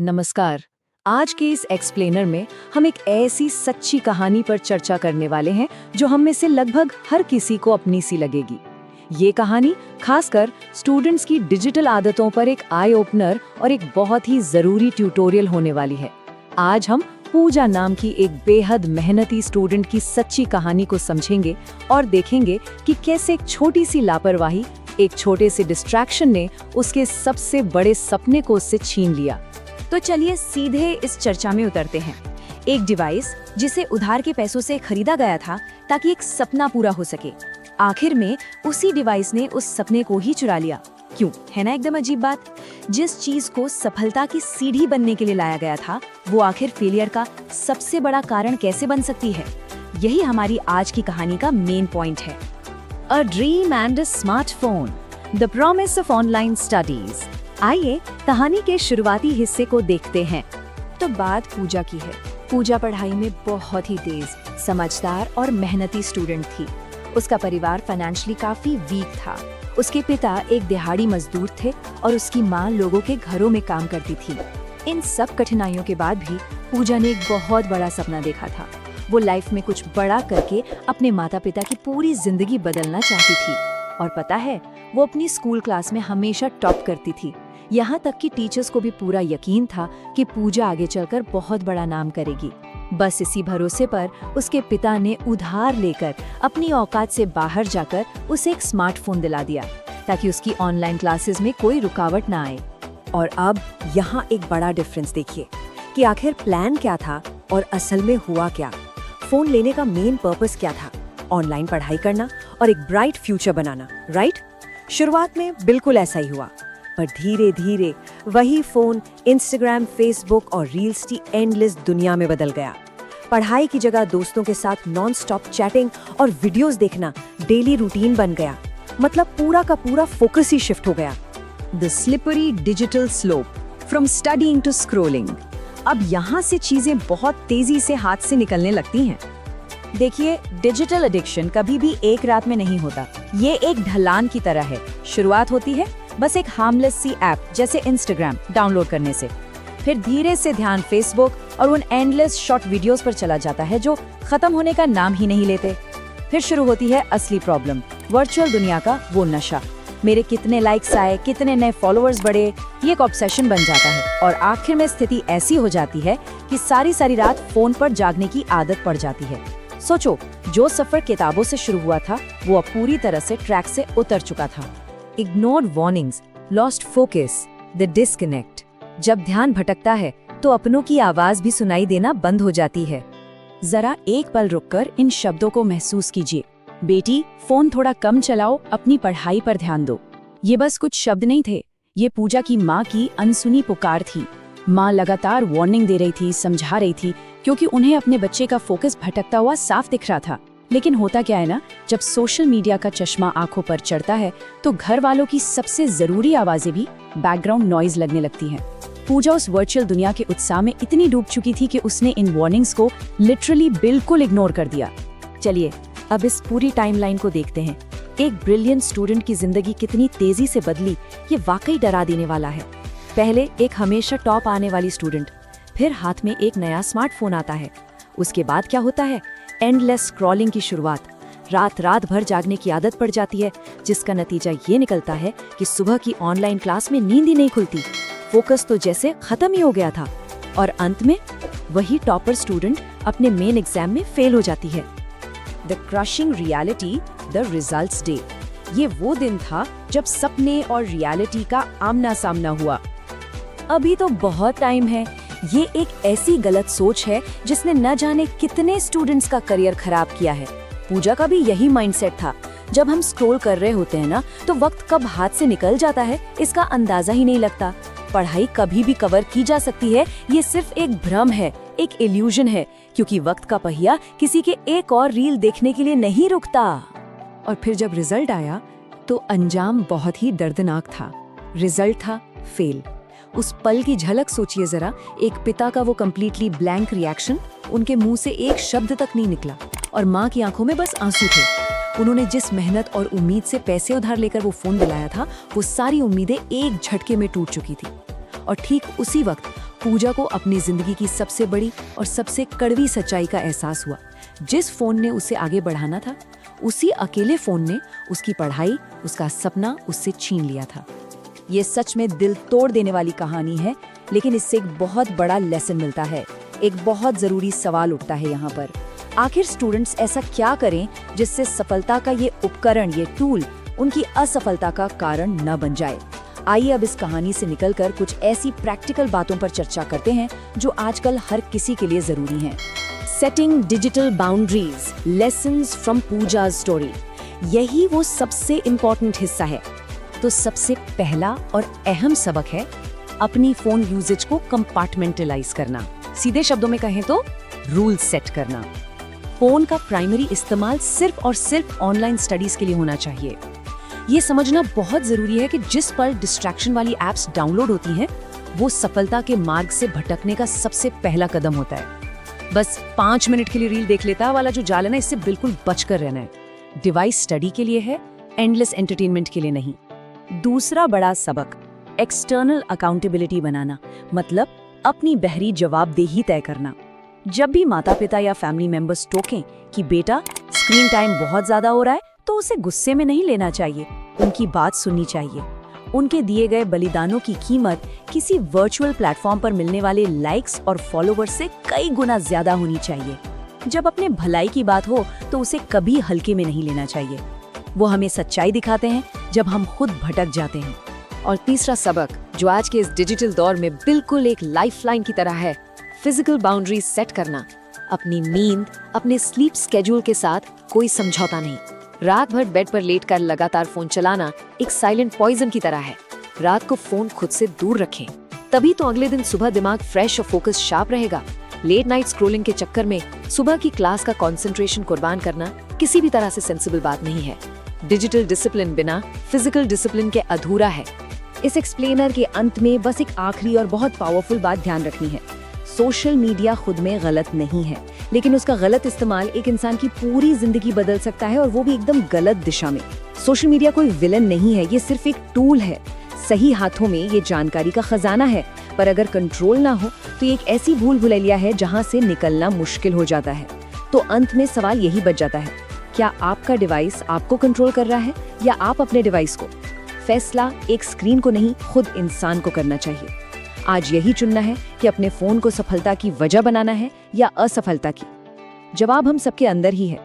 नमस्कार। आज के इस एक्सप्लेनर में हम एक ऐसी सच्ची कहानी पर चर्चा करने वाले हैं जो हम में से लगभग हर किसी को अपनी सी लगेगी। ये कहानी खासकर स्टूडेंट्स की डिजिटल आदतों पर एक आई ओपनर और एक बहुत ही जरूरी ट्यूटोरियल होने वाली है। आज हम पूजा नाम की एक बेहद मेहनती स्टूडेंट की सच्ची कहानी को समझेंगे और देखेंगे कि कैसे एक छोटी सी लापरवाही, एक छोटे से डिस्ट्रैक्शन ने उसके सबसे बड़े सपने को उससे छीन लिया। तो चलिए सीधे इस चर्चा में उतरते हैं। एक डिवाइस जिसे उधार के पैसों से खरीदा गया था ताकि एक सपना पूरा हो सके, आखिर में उसी डिवाइस ने उस सपने को ही चुरा लिया। क्यों? है ना एकदम अजीब बात। जिस चीज को सफलता की सीढ़ी बनने के लिए लाया गया था, वो आखिर फेलियर का सबसे बड़ा कारण कैसे बन सकती है? यही हमारी आज की कहानी का मेन पॉइंट है। A dream and a smartphone, the promise of online studies. आइए कहानी के शुरुआती हिस्से को देखते हैं। तो बात पूजा की है। पूजा पढ़ाई में बहुत ही तेज, समझदार और मेहनती स्टूडेंट थी। उसका परिवार फाइनेंशियली काफी वीक था। उसके पिता एक दिहाड़ी मजदूर थे और उसकी माँ लोगों के घरों में काम करती थी। इन सब कठिनाइयों के बाद भी पूजा ने एक बहुत बड़ा सपना देखा था। वो लाइफ में कुछ बड़ा करके अपने माता पिता की पूरी जिंदगी बदलना चाहती थी। और पता है, वो अपनी स्कूल क्लास में हमेशा टॉप करती थी। यहाँ तक कि टीचर्स को भी पूरा यकीन था कि पूजा आगे चलकर बहुत बड़ा नाम करेगी। बस इसी भरोसे पर उसके पिता ने उधार लेकर अपनी औकात से बाहर जाकर उसे एक स्मार्टफोन दिला दिया ताकि उसकी ऑनलाइन क्लासेस में कोई रुकावट ना आए। और अब यहाँ एक बड़ा डिफरेंस देखिए कि आखिर प्लान क्या था और असल में हुआ क्या। फोन लेने का मेन पर्पस क्या था? ऑनलाइन पढ़ाई करना और एक ब्राइट फ्यूचर बनाना, राइट? शुरुआत में बिल्कुल ऐसा ही हुआ, पर धीरे धीरे वही फोन इंस्टाग्राम, फेसबुक और रील्स की एंडलेस दुनिया में बदल गया। पढ़ाई की जगह दोस्तों के साथ नॉन स्टॉप चैटिंग और वीडियोस देखना डेली रूटीन बन गया। मतलब पूरा का पूरा फोकस ही शिफ्ट हो गया। The slippery digital slope, from studying to scrolling. अब यहाँ से चीजें बहुत तेजी से हाथ से निकलने लगती हैं। देखिए, डिजिटल एडिक्शन कभी भी एक रात में नहीं होता। ये एक ढलान की तरह है। शुरुआत होती है बस एक हार्मलेस सी ऐप जैसे इंस्टाग्राम डाउनलोड करने से। फिर धीरे से ध्यान फेसबुक और उन एंडलेस शॉर्ट वीडियोस पर चला जाता है जो खत्म होने का नाम ही नहीं लेते। फिर शुरू होती है असली प्रॉब्लम, वर्चुअल दुनिया का वो नशा। मेरे कितने लाइक्स आए, कितने नए फॉलोअर्स बढ़े, ये एक ऑब्सेशन बन जाता है। और आखिर में स्थिति ऐसी हो जाती है कि सारी रात फोन पर जागने की आदत पड़ जाती है। सोचो, जो सफर किताबों से शुरू हुआ था वो अब पूरी तरह से ट्रैक से उतर चुका था। Ignored warnings, lost focus, the disconnect. जब ध्यान भटकता है तो अपनों की आवाज भी सुनाई देना बंद हो जाती है। जरा एक पल रुककर इन शब्दों को महसूस कीजिए। बेटी, फोन थोड़ा कम चलाओ, अपनी पढ़ाई पर ध्यान दो। ये बस कुछ शब्द नहीं थे, ये पूजा की माँ की अनसुनी पुकार थी। माँ लगातार वार्निंग दे रही थी, समझा रही थी, क्योंकि उन्हें अपने बच्चे का फोकस भटकता हुआ साफ दिख रहा था। लेकिन होता क्या है ना, जब सोशल मीडिया का चश्मा आंखों पर चढ़ता है तो घर वालों की सबसे जरूरी आवाजें भी बैकग्राउंड नॉइज लगने लगती हैं। पूजा उस वर्चुअल दुनिया के उत्साह में इतनी डूब चुकी थी कि उसने इन वार्निंग्स को लिटरली बिल्कुल इग्नोर कर दिया। चलिए अब इस पूरी टाइमलाइन को देखते हैं। एक ब्रिलियंट स्टूडेंट की जिंदगी कितनी तेजी से बदली, ये वाकई डरा देने वाला है। पहले एक हमेशा टॉप आने वाली स्टूडेंट, फिर हाथ में एक नया स्मार्टफोन आता है। उसके बाद क्या होता है? एंडलेस स्क्रॉलिंग की शुरुआत। रात भर जागने की आदत पड़ जाती है, जिसका नतीजा ये निकलता है कि सुबह की ऑनलाइन क्लास में नींद ही नहीं खुलती। फोकस तो जैसे खत्म ही हो गया था। और अंत में वही टॉपर स्टूडेंट अपने मेन एग्जाम में फेल हो जाती है। The crushing reality, the results day. ये वो दिन था जब सपने और रियलिटी का आमना सामना हुआ। अभी तो बहुत टाइम है। ये एक ऐसी गलत सोच है जिसने न जाने कितने स्टूडेंट्स का करियर खराब किया है। पूजा का भी यही माइंडसेट था। जब हम स्क्रॉल कर रहे होते हैं ना, तो वक्त कब हाथ से निकल जाता है इसका अंदाजा ही नहीं लगता। पढ़ाई कभी भी कवर की जा सकती है, ये सिर्फ एक भ्रम है, एक इल्यूजन है, क्योंकि वक्त का पहिया किसी के एक और रील देखने के लिए नहीं रुकता। और फिर जब रिजल्ट आया तो अंजाम बहुत ही दर्दनाक था। रिजल्ट था फेल। उस पल की झलक सोचिए जरा। एक पिता का वो कम्प्लीटली ब्लैंक रिएक्शन, उनके मुंह से एक शब्द तक नहीं निकला और माँ की आंखों में बस आंसू थे। उन्होंने जिस मेहनत और उम्मीद से पैसे उधार लेकर वो फोन दिलाया था, वो सारी उम्मीदें एक झटके में टूट चुकी थी। और ठीक उसी वक्त पूजा को अपनी जिंदगी की सबसे बड़ी और सबसे कड़वी सच्चाई का एहसास हुआ। जिस फोन ने उसे आगे बढ़ाना था, उसी अकेले फोन ने उसकी पढ़ाई, उसका सपना उससे छीन लिया था। ये सच में दिल तोड़ देने वाली कहानी है, लेकिन इससे एक बहुत बड़ा लेसन मिलता है। एक बहुत जरूरी सवाल उठता है यहाँ पर, आखिर स्टूडेंट्स ऐसा क्या करें जिससे सफलता का ये उपकरण, ये टूल उनकी असफलता का कारण न बन जाए। आइए अब इस कहानी से निकलकर कुछ ऐसी प्रैक्टिकल बातों पर चर्चा करते हैं जो आजकल हर किसी के लिए जरूरी हैं। Setting digital boundaries, lessons from Pooja's story, यही वो सबसे इम्पोर्टेंट हिस्सा है। तो सबसे पहला और अहम सबक है अपनी फोन यूजेज को कंपार्टमेंटलाइज करना। सीधे शब्दों में कहें तो रूल सेट करना। फोन का प्राइमरी इस्तेमाल सिर्फ और सिर्फ ऑनलाइन स्टडीज के लिए होना चाहिए। ये समझना बहुत जरूरी है कि जिस पर डिस्ट्रैक्शन वाली एप्स डाउनलोड होती हैं, वो सफलता के मार्ग से भटकने का सबसे पहला कदम होता है। बस 5 मिनट के लिए रील देख लेता वाला जो जाल है ना, इससे बिल्कुल बचकर रहना है। डिवाइस स्टडी के लिए है, एंडलेस एंटरटेनमेंट के लिए नहीं। दूसरा बड़ा सबक, एक्सटर्नल अकाउंटेबिलिटी बनाना, मतलब अपनी बहरी जवाबदेही तय करना। जब भी माता पिता या फैमिली मेंबर्स टोकें कि बेटा स्क्रीन टाइम बहुत ज्यादा हो रहा है, तो उसे गुस्से में नहीं लेना चाहिए, उनकी बात सुननी चाहिए। उनके दिए गए बलिदानों की कीमत किसी वर्चुअल प्लेटफॉर्म पर मिलने वाले लाइक्स और फॉलोवर्स से कई गुना ज्यादा होनी चाहिए। जब अपने भलाई की बात हो तो उसे कभी हल्के में नहीं लेना चाहिए। वो हमें सच्चाई दिखाते हैं जब हम खुद भटक जाते हैं। और तीसरा सबक, जो आज के इस डिजिटल दौर में बिल्कुल एक लाइफलाइन की तरह है, फिजिकल बाउंड्रीज सेट करना। अपनी नींद, अपने स्लीप स्केड्यूल के साथ कोई समझौता नहीं। रात भर बेड पर लेटकर लगातार फोन चलाना एक साइलेंट पॉइजन की तरह है। रात को फोन खुद से दूर रखें, तभी तो अगले दिन सुबह दिमाग फ्रेश और फोकस शार्प रहेगा। लेट नाइट स्क्रोलिंग के चक्कर में सुबह की क्लास का कंसंट्रेशन कुर्बान करना किसी भी तरह से सेंसिबल बात नहीं है। डिजिटल डिसिप्लिन बिना फिजिकल डिसिप्लिन के अधूरा है। इस एक्सप्लेनर के अंत में बस एक आखिरी और बहुत पावरफुल बात ध्यान रखनी है। सोशल मीडिया खुद में गलत नहीं है, लेकिन उसका गलत इस्तेमाल एक इंसान की पूरी जिंदगी बदल सकता है, और वो भी एकदम गलत दिशा में। सोशल मीडिया कोई विलन नहीं है, ये सिर्फ एक टूल है। सही हाथों में ये जानकारी का खजाना है, पर अगर कंट्रोल ना हो तो ये एक ऐसी भूल भुलैया है जहां से निकलना मुश्किल हो जाता है। तो अंत में सवाल यही बच जाता है, क्या आपका डिवाइस आपको कंट्रोल कर रहा है या आप अपने डिवाइस को? फैसला एक स्क्रीन को नहीं, खुद इंसान को करना चाहिए। आज यही चुनना है कि अपने फोन को सफलता की वजह बनाना है या असफलता की। जवाब हम सबके अंदर ही है।